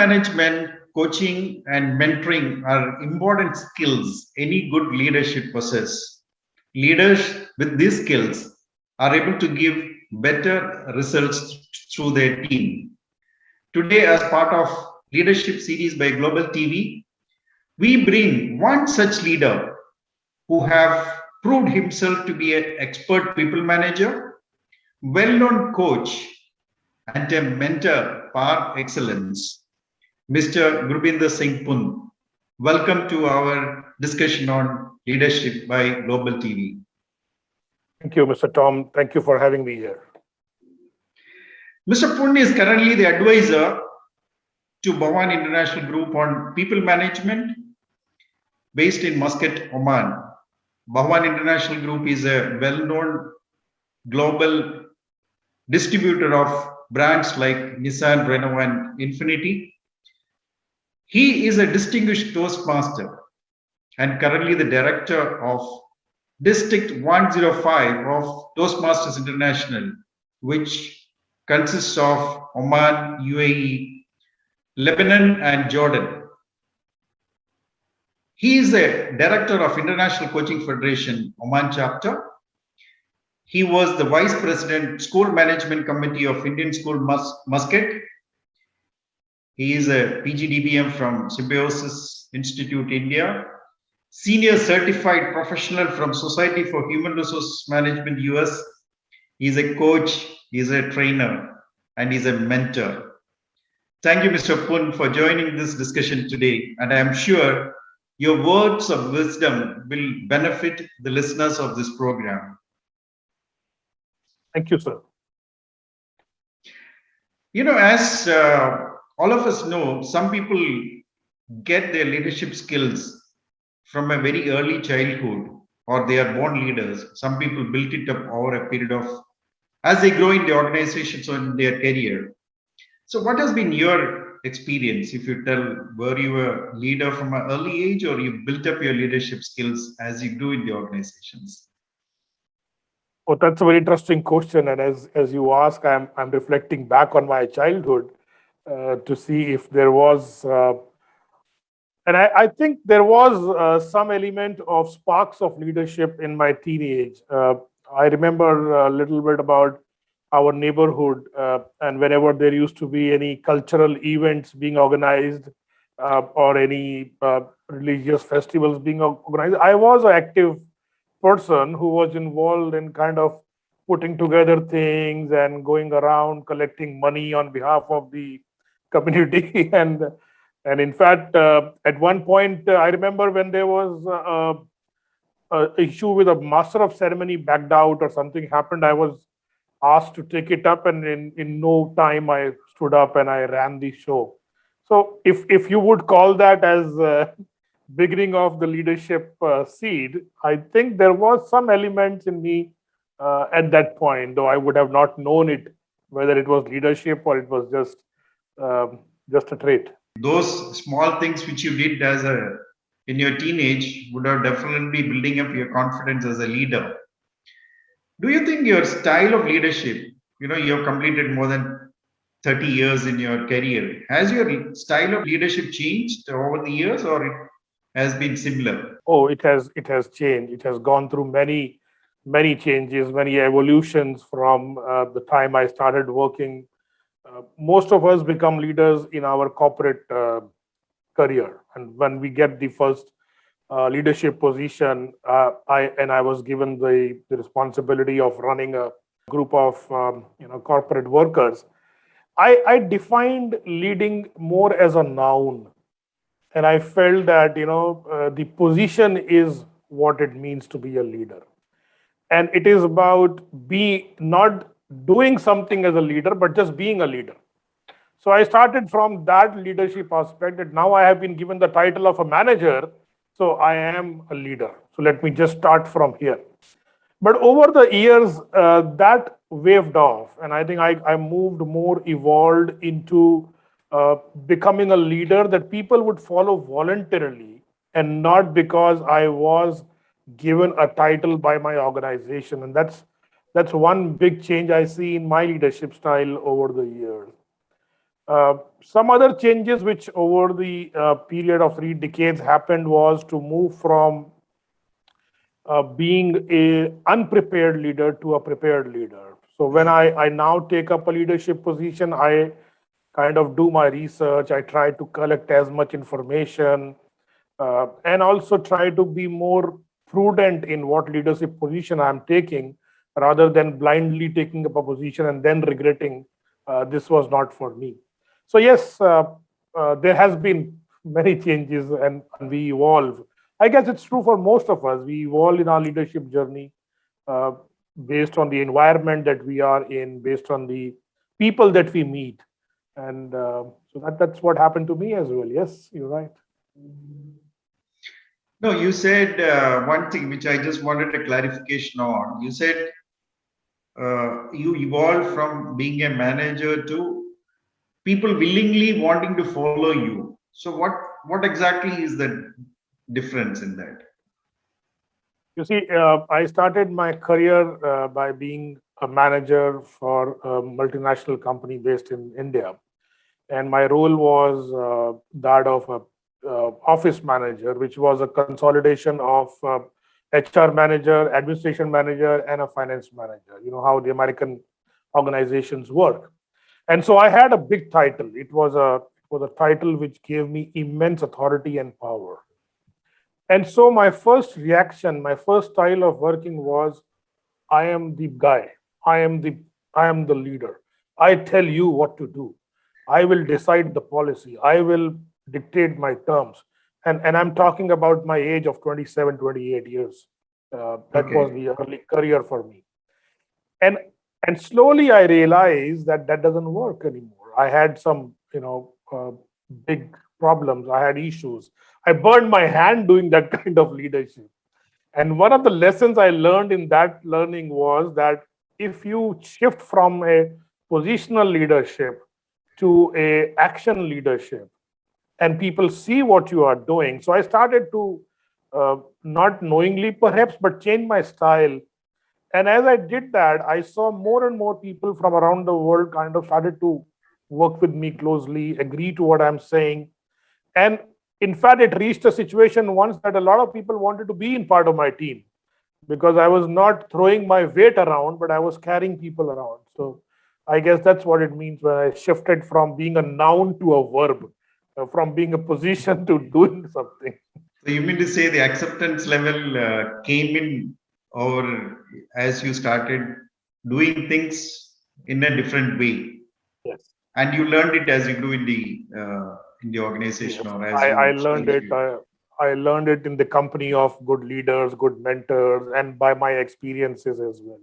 management, coaching, and mentoring are important skills any good leadership possesses. Leaders with these skills are able to give better results through their team. Today, as part of leadership series by Global TV, we bring one such leader who have proved himself to be an expert people manager, well-known coach, and a mentor par excellence, Mr. Gurbinder Singh Pun. Welcome to our discussion on leadership by Global TV. Thank you, Mr. Tom. Thank you for having me here. Mr. Pun is currently the advisor to Bhawan International Group on people management based in Muscat, Oman. Bhawan International Group is a well-known global distributor of brands like Nissan, Renault, and Infiniti. He is a distinguished Toastmaster and currently the director of District 105 of Toastmasters International, which consists of Oman, UAE, Lebanon, and Jordan. He is a director of International Coaching Federation, Oman chapter. He was the vice president, School Management Committee of Indian School Muscat. He is a PGDBM from Symbiosis Institute, India. Senior certified professional from Society for Human Resource Management, US. He is a coach, he is a trainer, and he is a mentor. Thank you, Mr. Pun, for joining this discussion today. And I am sure your words of wisdom will benefit the listeners of this program. Thank you, sir. You know, as all of us know, some people get their leadership skills from a very early childhood, or they are born leaders. Some people built it up over a period of, as they grow in the organizations or in their career. So what has been your experience? If you tell, were you a leader from an early age, or you built up your leadership skills as you grew in the organizations? Oh, that's a very interesting question. And as you ask, I'm reflecting back on my childhood to see if there was, and I think there was some element of sparks of leadership in my teenage. I remember a little bit about our neighborhood, and whenever there used to be any cultural events being organized or any religious festivals being organized, I was an active person who was involved in kind of putting together things and going around collecting money on behalf of the community. And in fact, at one point, I remember when there was a issue with a master of ceremony backed out or something happened, I was asked to take it up, and in no time I stood up and I ran the show. So if you would call that as beginning of the leadership seed, I think there was some elements in me at that point, though I would have not known it, whether it was leadership or it was just a trait. Those small things which you did in your teenage would have definitely building up your confidence as a leader. Do you think your style of leadership, you have completed more than 30 years in your career, has your style of leadership changed over the years, or it has been similar? Oh, it has changed. It has gone through many changes, many evolutions from the time I started working. Most of us become leaders in our corporate career, and when we get the first leadership position, I was given the responsibility of running a group of corporate workers. I defined leading more as a noun, and I felt that the position is what it means to be a leader, and it is about not doing something as a leader, but just being a leader. So I started from that leadership aspect, that now I have been given the title of a manager, so I am a leader. So let me just start from here. But over the years, that waved off, and I think I moved more evolved into becoming a leader that people would follow voluntarily, and not because I was given a title by my organization. And that's one big change I see in my leadership style over the years. Some other changes which over the period of 3 decades happened was to move from being a unprepared leader to a prepared leader. So when I now take up a leadership position, I kind of do my research. I try to collect as much information and also try to be more prudent in what leadership position I'm taking rather than blindly taking up a position and then regretting this was not for me. So yes, there has been many changes and we evolve. I guess it's true for most of us. We evolve in our leadership journey uh, based on the environment that we are in, based on the people that we meet. And so that's what happened to me as well. Yes, you're right. No, you said one thing which I just wanted a clarification on. You said you evolved from being a manager to people willingly wanting to follow you. So what exactly is the difference in that? You see, I started my career by being a manager for a multinational company based in India. And my role was that of a office manager, which was a consolidation of HR manager, administration manager, and a finance manager. You know how the American organizations work. And so I had a big title. It was a title which gave me immense authority and power. And so my first reaction, my first style of working was, I am the guy. I am the I am the leader. I tell you what to do. I will decide the policy. I will dictate my terms. And I'm talking about my age of 27, 28 years. That was Okay. the early career for me. And and slowly I realized that that doesn't work anymore. I had some, big problems. I had issues. I burned my hand doing that kind of leadership. And one of the lessons I learned in that learning was that if you shift from a positional leadership to a action leadership and people see what you are doing. So I started to not knowingly perhaps, but change my style. And as I did that, I saw more and more people from around the world kind of started to work with me closely, agree to what I'm saying. And in fact, it reached a situation once that a lot of people wanted to be in part of my team because I was not throwing my weight around, but I was carrying people around. So I guess that's what it means when I shifted from being a noun to a verb, from being a position to doing something. So you mean to say the acceptance level came in, or as you started doing things in a different way, Yes. and you learned it as you grew in the Yes. organization, or as I you learned changed it. you. I learned it in the company of good leaders, good mentors, and by my experiences as well.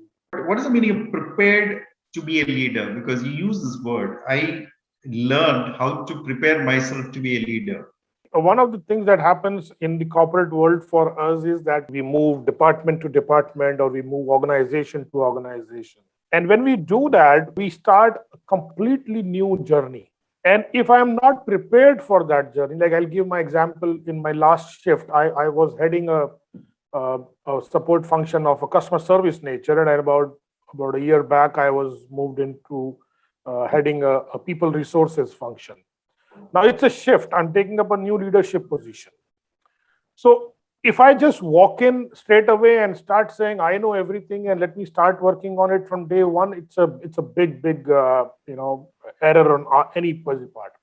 What is the meaning of prepared to be a leader? Because you use this word. I learned how to prepare myself to be a leader. One of the things that happens in the corporate world for us is that we move department to department or we move organization to organization. And when we do that, we start a completely new journey. And if I'm not prepared for that journey, like I'll give my example in my last shift, I was heading a support function of a customer service nature. And about a year back, I was moved into heading a people resources function. Now it's a shift. I'm taking up a new leadership position. So if I just walk in straight away and start saying I know everything and let me start working on it from day one, it's a big error on any part.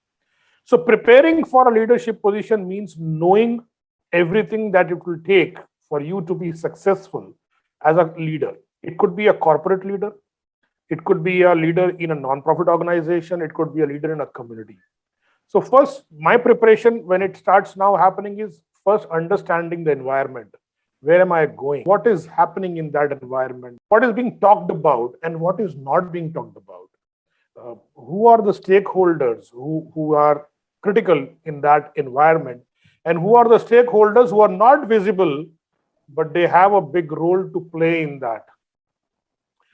So preparing for a leadership position means knowing everything that it will take for you to be successful as a leader. It could be a corporate leader. It could be a leader in a non-profit organization. It could be a leader in a community. So first, my preparation when it starts now happening is first understanding the environment. Where am I going? What is happening in that environment? What is being talked about and what is not being talked about? Who are the stakeholders who are critical in that environment? And who are the stakeholders who are not visible, but they have a big role to play in that?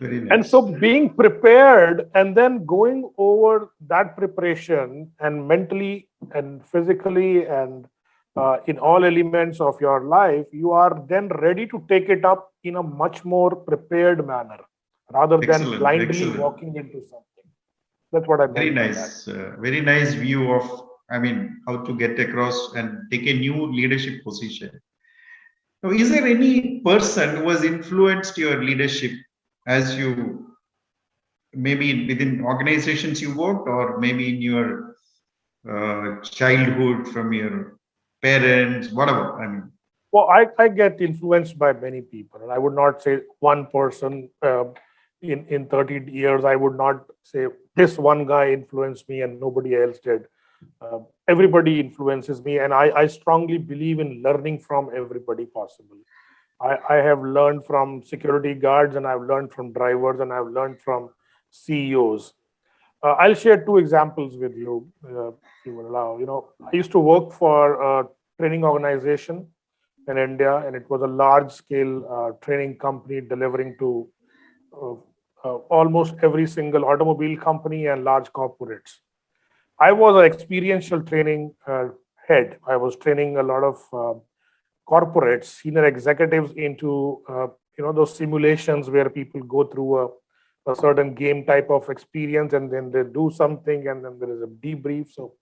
Very And so nice. being prepared and then going over that preparation and mentally and physically and in all elements of your life, you are then ready to take it up in a much more prepared manner rather than Excellent. blindly Excellent. walking into something. That's what I Very meant by that. nice. Very nice view of, I mean, how to get across and take a new leadership position. Now, is there any person who has influenced your leadership as you, maybe within organizations you worked, or maybe in your childhood from your parents, whatever? I mean, Well, I get influenced by many people, and I would not say one person. In 30 years, I would not say this one guy influenced me and nobody else did. Everybody influences me, and I strongly believe in learning from everybody possible. I have learned from security guards, and I've learned from drivers, and I've learned from CEOs. I'll share two examples with you, if you will allow. I used to work for a training organization in India, and it was a large-scale training company delivering to uh, almost every single automobile company and large corporates. I was an experiential training head. I was training a lot of corporates, senior executives into those simulations where people go through a certain game type of experience, and then they do something, and then there is a debrief. So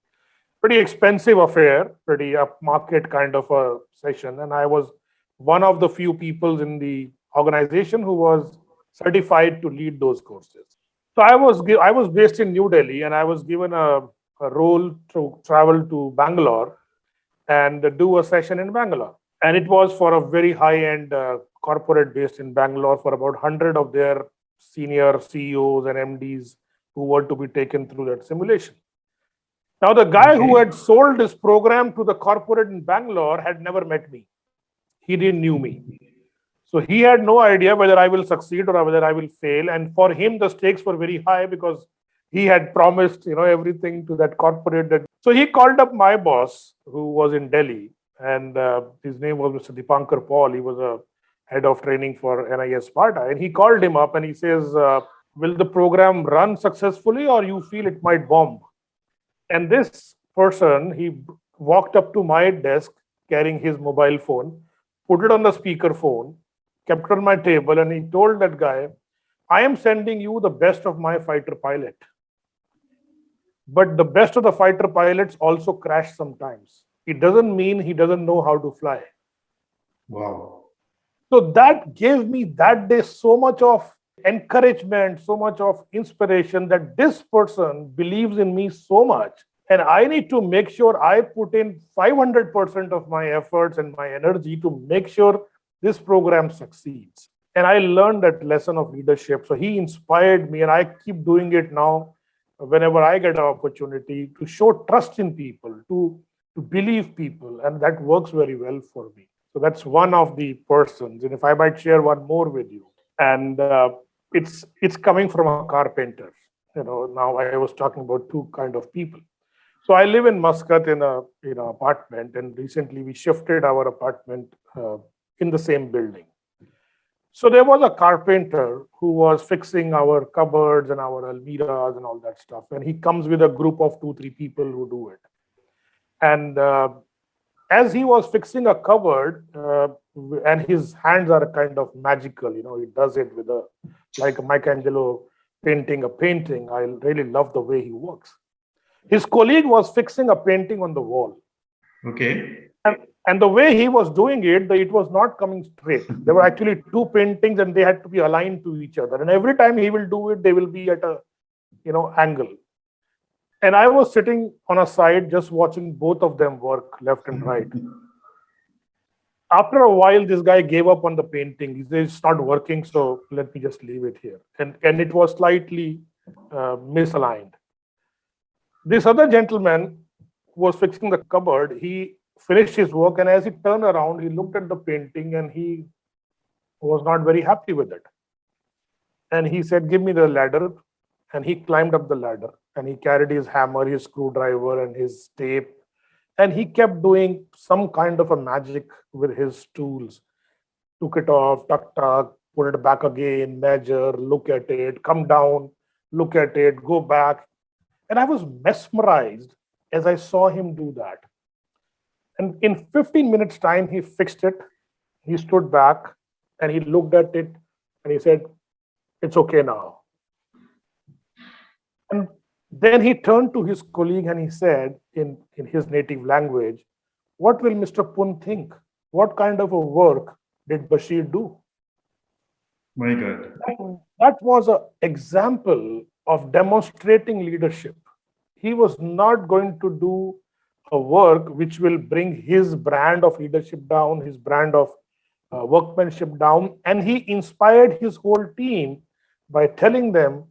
pretty expensive affair, pretty upmarket kind of a session. And I was one of the few people in the organization who was certified to lead those courses. So I was based in New Delhi, and I was given a role to travel to Bangalore and do a session in Bangalore. And it was for a very high-end corporate based in Bangalore, for about 100 of their senior CEOs and MDs who were to be taken through that simulation. Now, the guy who had sold this program to the corporate in Bangalore had never met me. He didn't knew me. So he had no idea whether I will succeed or whether I will fail. And for him, the stakes were very high because he had promised, everything to that corporate. So he called up my boss, who was in Delhi, and his name was Mr. Dipankar Paul. He was a head of training for NIS Sparta. And he called him up and he says, will the program run successfully, or you feel it might bomb? And this person, he walked up to my desk carrying his mobile phone, put it on the speaker phone, kept it on my table, and he told that guy, I am sending you the best of my fighter pilot. But the best of the fighter pilots also crash sometimes. It doesn't mean he doesn't know how to fly. wow. So that gave me that day so much of encouragement, so much of inspiration, that this person believes in me so much. And I need to make sure I put in 500% of my efforts and my energy to make sure this program succeeds. And I learned that lesson of leadership. So he inspired me, and I keep doing it now whenever I get an opportunity to show trust in people, to believe people. And that works very well for me. So that's one of the persons. And if I might share one more with you, and it's coming from a carpenter. Now I was talking about two kind of people. So I live in Muscat in a apartment, and recently we shifted our apartment in the same building. So there was a carpenter who was fixing our cupboards and our almiras and all that stuff. And he comes with a group of 2-3 people who do it. And as he was fixing a cupboard, and his hands are kind of magical, he does it with like Michelangelo painting a painting. I really love the way he works. His colleague was fixing a painting on the wall. Okay. And the way he was doing it, it was not coming straight. There were actually two paintings, and they had to be aligned to each other. And every time he will do it, they will be at a, angle. And I was sitting on a side just watching both of them work left and right. After a while, this guy gave up on the painting. He said, it's not working, so let me just leave it here. And it was slightly misaligned. This other gentleman who was fixing the cupboard, he finished his work, and as he turned around, he looked at the painting and he was not very happy with it. And he said, give me the ladder. And he climbed up the ladder, and he carried his hammer, his screwdriver, and his tape. And he kept doing some kind of a magic with his tools. Took it off, tuck, put it back again, measure, look at it, come down, look at it, go back. And I was mesmerized as I saw him do that. And in 15 minutes time, he fixed it. He stood back and he looked at it and he said, it's okay now. And Then he turned to his colleague and he said in his native language, "What will Mr. Pun think? What kind of a work did Bashir do?" My God. That was an example of demonstrating leadership. He was not going to do a work which will bring his brand of leadership down, his brand of workmanship down. And he inspired his whole team by telling them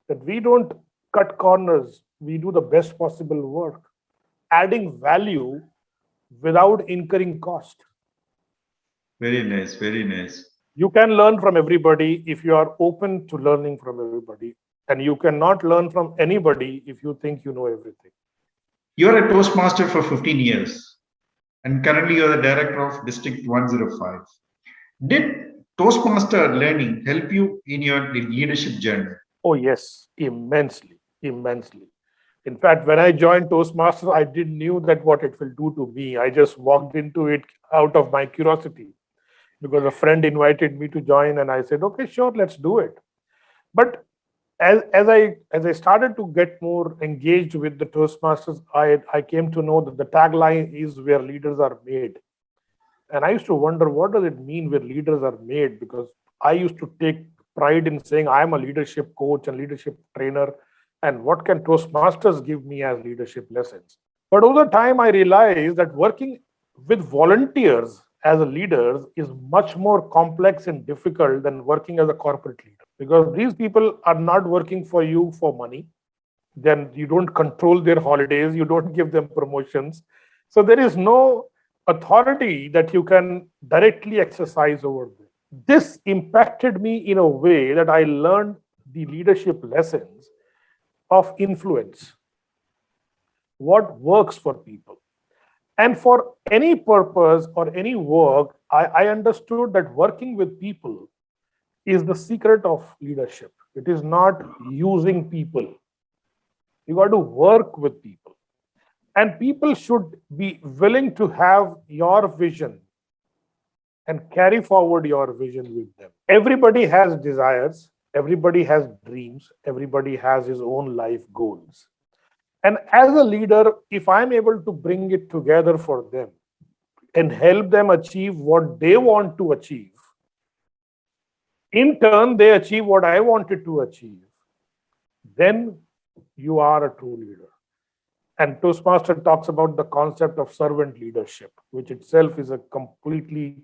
that we don't cut corners, we do the best possible work, adding value without incurring cost. Very nice. Very nice. You can learn from everybody if you are open to learning from everybody. And you cannot learn from anybody if you think you know everything. You're a Toastmaster for 15 years, and currently you're the director of District 105. Did Toastmaster learning help you in your leadership journey? Oh, yes, immensely, immensely. In fact, when I joined Toastmasters, I didn't knew that what it will do to me. I just walked into it out of my curiosity because a friend invited me to join, and I said, "Okay, sure, let's do it." But as I started to get more engaged with the Toastmasters, I came to know that the tagline is "where leaders are made." And I used to wonder, what does it mean where leaders are made? Because I used to take pride in saying I'm a leadership coach and leadership trainer. And what can Toastmasters give me as leadership lessons? But over time, I realized that working with volunteers as a leader is much more complex and difficult than working as a corporate leader, because these people are not working for you for money. Then you don't control their holidays, you don't give them promotions. So there is no authority that you can directly exercise over them. This impacted me in a way that I learned the leadership lessons of influence, what works for people. And for any purpose or any work, I understood that working with people is the secret of leadership. It is not using people. You got to work with people. And people should be willing to have your vision and carry forward your vision with them. Everybody has desires, everybody has dreams, everybody has his own life goals. And as a leader, if I'm able to bring it together for them and help them achieve what they want to achieve, in turn, they achieve what I wanted to achieve, then you are a true leader. And Toastmaster talks about the concept of servant leadership, which itself is a completely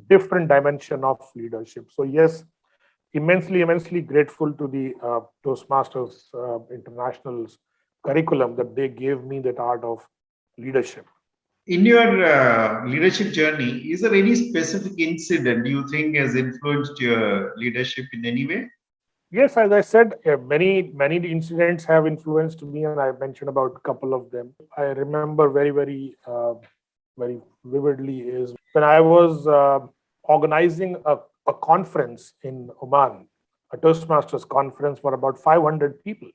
different dimension of leadership. So yes, immensely grateful to the Toastmasters International's curriculum that they gave me that art of leadership. In your leadership journey, is there any specific incident you think has influenced your leadership in any way? Yes, as I said, many incidents have influenced me, and I mentioned about a couple of them. I remember very vividly is when I was organizing a conference in Oman, a Toastmasters conference for about 500 people,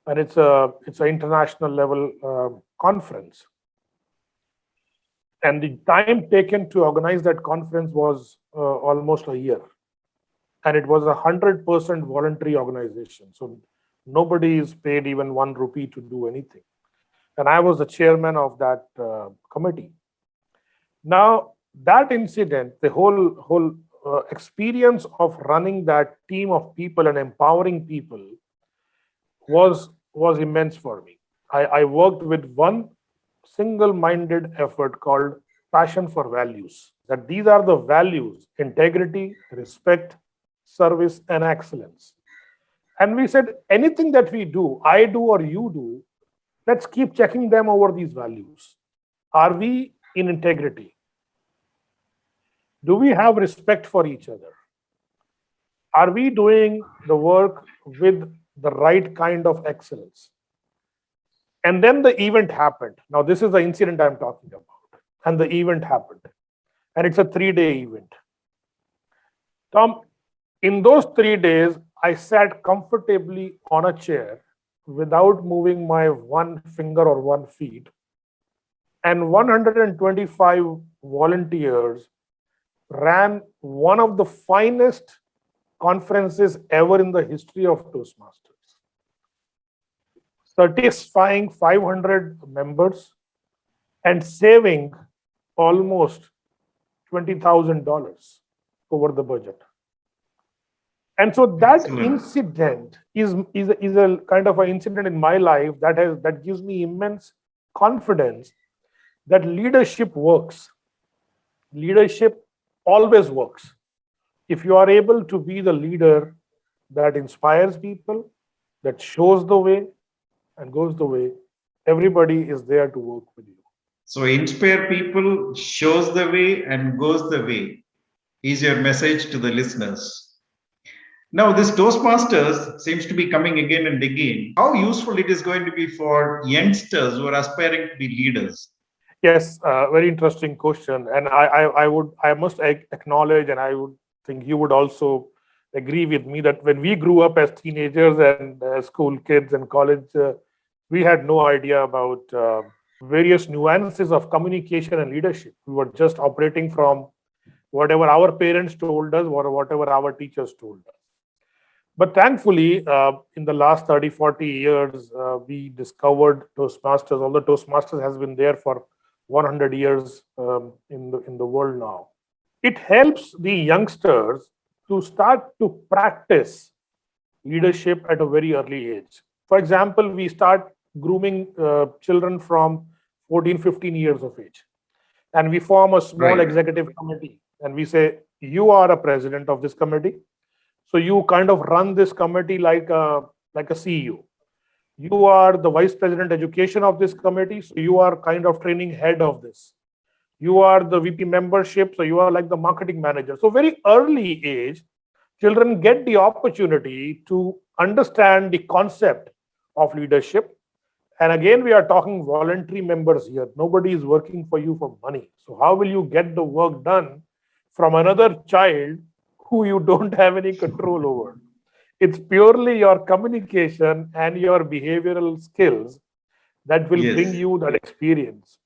and it's an international level conference. And the time taken to organize that conference was almost a year. And it was 100% voluntary organization. So nobody is paid even 1 rupee to do anything. And I was the chairman of that committee. Now, that incident, the whole experience of running that team of people and empowering people was immense for me. I worked with one single-minded effort called passion for values. That these are the values: integrity, respect, service, and excellence. And we said, anything that we do, I do or you do, let's keep checking them over these values. Are we in integrity? Do we have respect for each other? Are we doing the work with the right kind of excellence? And then the event happened. Now, this is the incident I'm talking about. And the event happened. And it's a 3-day event. Tom, in those 3 days, I sat comfortably on a chair without moving my one finger or 1 feet. And 125 volunteers ran one of the finest conferences ever in the history of Toastmasters. satisfying 500 members and saving almost $20,000 over the budget. And so that Excellent. incident is a kind of an incident in my life that gives me immense confidence that leadership works. Leadership always works. If you are able to be the leader that inspires people, that shows the way and goes the way, everybody is there to work with you. So inspire people, shows the way and goes the way is your message to the listeners. Now, this Toastmasters seems to be coming again and again. How useful it is going to be for youngsters who are aspiring to be leaders? Yes, very interesting question, and I must acknowledge, and I would think you would also agree with me that when we grew up as teenagers and school kids and college, we had no idea about various nuances of communication and leadership. We were just operating from whatever our parents told us or whatever our teachers told us. But thankfully, in the last 30, 40 years, we discovered Toastmasters, although Toastmasters has been there for 100 years in the world now. It helps the youngsters to start to practice leadership at a very early age. For example, we start grooming children from 14, 15 years of age. And we form a small Right. executive committee. And we say, you are a president of this committee. So you kind of run this committee like a CEO. You are the vice president education of this committee. So you are kind of training head of this. You are the VP membership. So you are like the marketing manager. So very early age, children get the opportunity to understand the concept of leadership. And again, we are talking voluntary members here. Nobody is working for you for money. So how will you get the work done from another child who you don't have any control over? It's purely your communication and your behavioral skills that will bring Yes. you that experience.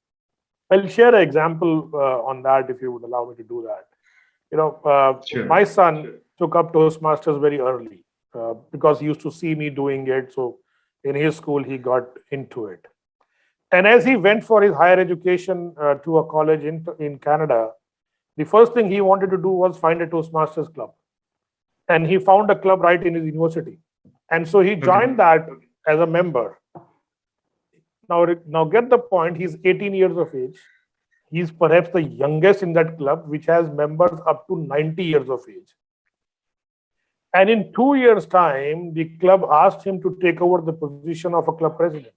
I'll share an example on that if you would allow me to do that. Sure. My son took up Toastmasters very early because he used to see me doing it. So in his school, he got into it. And as he went for his higher education to a college in Canada, the first thing he wanted to do was find a Toastmasters club. And he found a club right in his university. And so he joined that as a member. Now get the point, he's 18 years of age. He's perhaps the youngest in that club, which has members up to 90 years of age. And in 2 years' time, the club asked him to take over the position of a club president.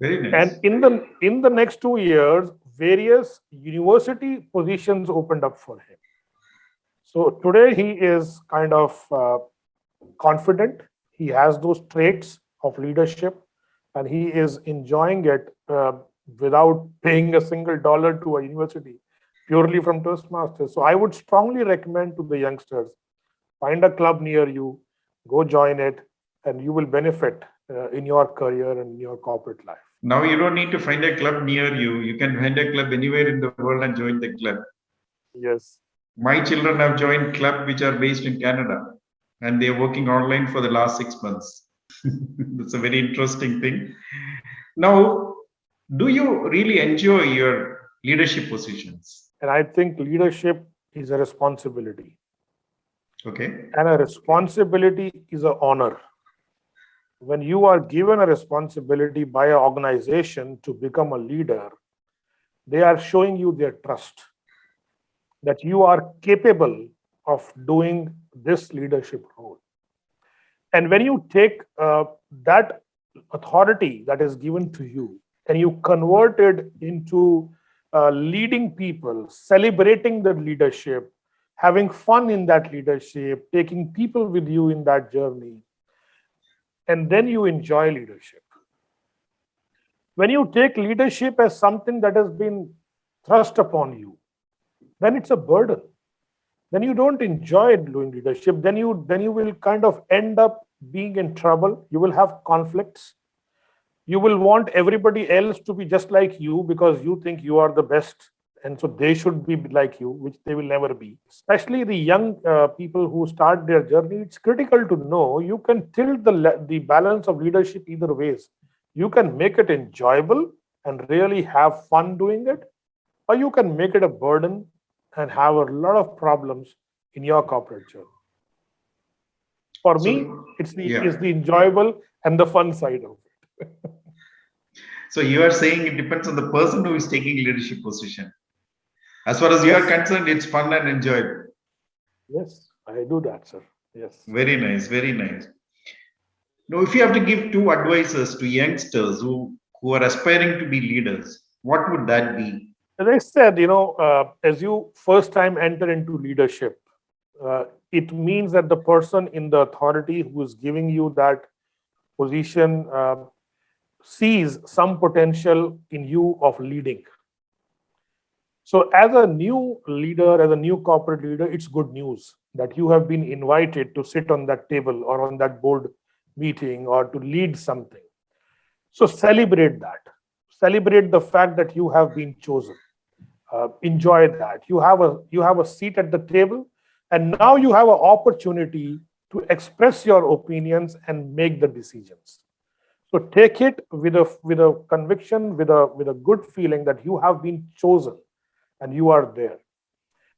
Very nice. And in the next 2 years, various university positions opened up for him. So today he is kind of confident. He has those traits of leadership, and he is enjoying it without paying a single dollar to a university, purely from Toastmasters. So I would strongly recommend to the youngsters, find a club near you, go join it, and you will benefit in your career and in your corporate life. Now you don't need to find a club near you. You can find a club anywhere in the world and join the club. Yes. My children have joined club which are based in Canada, and they're working online for the last 6 months. That's a very interesting thing. Now, do you really enjoy your leadership positions? And I think leadership is a responsibility. Okay. And a responsibility is an honor. When you are given a responsibility by an organization to become a leader, they are showing you their trust that you are capable of doing this leadership role. And when you take that authority that is given to you and you convert it into leading people, celebrating the leadership, having fun in that leadership, taking people with you in that journey, and then you enjoy leadership. When you take leadership as something that has been thrust upon you, then it's a burden. Then you don't enjoy doing leadership. Then you will kind of end up being in trouble. You will have conflicts. You will want everybody else to be just like you because you think you are the best And so they should be like you, which they will never be. Especially the young people who start their journey, it's critical to know you can tilt the balance of leadership either ways. You can make it enjoyable and really have fun doing it, or you can make it a burden and have a lot of problems in your corporate journey. For me, So, it's yeah. the enjoyable and the fun side of it. So you are saying it depends on the person who is taking leadership position. As far as you are Yes. concerned, it's fun and enjoyable. Yes, I do that, sir. Yes. Very nice, very nice. Now, if you have to give two advices to youngsters who are aspiring to be leaders, what would that be? As I said, as you first time enter into leadership, it means that the person in the authority who is giving you that position sees some potential in you of leading. So, as a new leader, as a new corporate leader, it's good news that you have been invited to sit on that table or on that board meeting or to lead something. So, celebrate that. Celebrate the fact that you have been chosen. Enjoy that. You have a seat at the table, and now you have an opportunity to express your opinions and make the decisions. So take it with a conviction, with a good feeling that you have been chosen and you are there.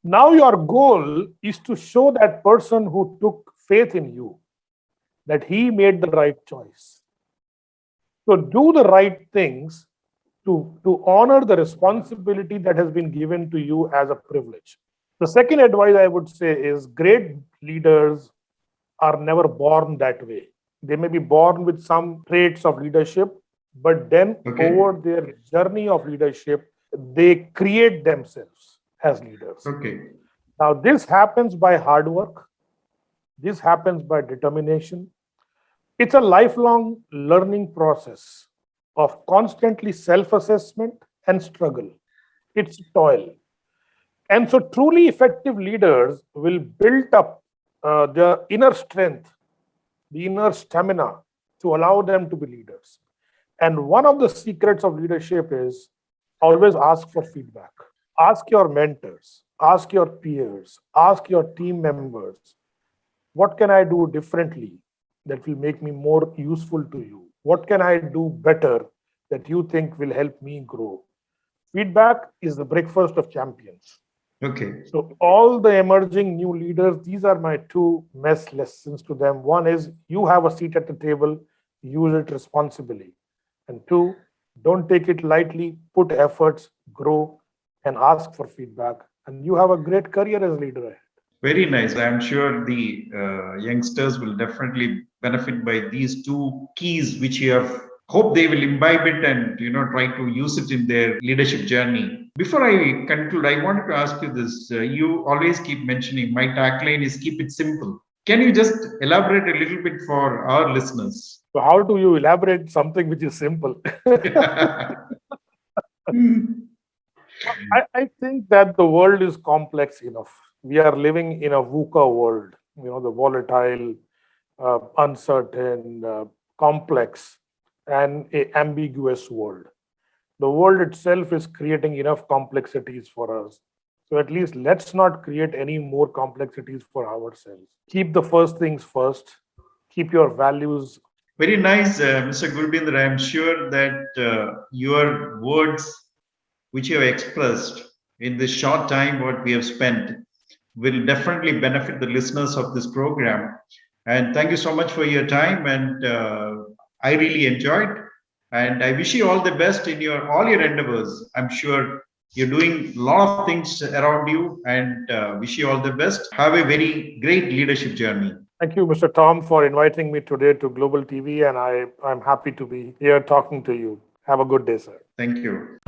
Now your goal is to show that person who took faith in you that he made the right choice. So do the right things to honor the responsibility that has been given to you as a privilege. The second advice I would say is great leaders are never born that way. They may be born with some traits of leadership, but then Okay. over their journey of leadership, they create themselves as leaders. Okay. Now, this happens by hard work, this happens by determination. It's a lifelong learning process of constantly self assessment and struggle. It's toil. And so, truly effective leaders will build up their inner strength, the inner stamina to allow them to be leaders. And one of the secrets of leadership is always ask for feedback. Ask your mentors, ask your peers, ask your team members, what can I do differently that will make me more useful to you? What can I do better that you think will help me grow? Feedback is the breakfast of champions. Okay. So all the emerging new leaders, these are my two mess lessons to them. One is you have a seat at the table, use it responsibly. And two, don't take it lightly, put efforts, grow, and ask for feedback. And you have a great career as a leader ahead. Very nice. I'm sure the youngsters will definitely benefit by these two keys, which you have. Hope they will imbibe it and try to use it in their leadership journey. Before I conclude, I wanted to ask you this. You always keep mentioning my tagline is keep it simple. Can you just elaborate a little bit for our listeners? So how do you elaborate something which is simple? I think that the world is complex enough. We are living in a VUCA world, the volatile, uncertain, complex, and ambiguous world. The world itself is creating enough complexities for us. So at least let's not create any more complexities for ourselves. Keep the first things first. Keep your values. Very nice, Mr. Gurbinder. I'm sure that your words, which you have expressed in this short time what we have spent, will definitely benefit the listeners of this program. And thank you so much for your time. And I really enjoyed. And I wish you all the best in all your endeavors. I'm sure you're doing a lot of things around you, and wish you all the best. Have a very great leadership journey. Thank you, Mr. Tom, for inviting me today to Global TV, and I'm happy to be here talking to you. Have a good day, sir. Thank you.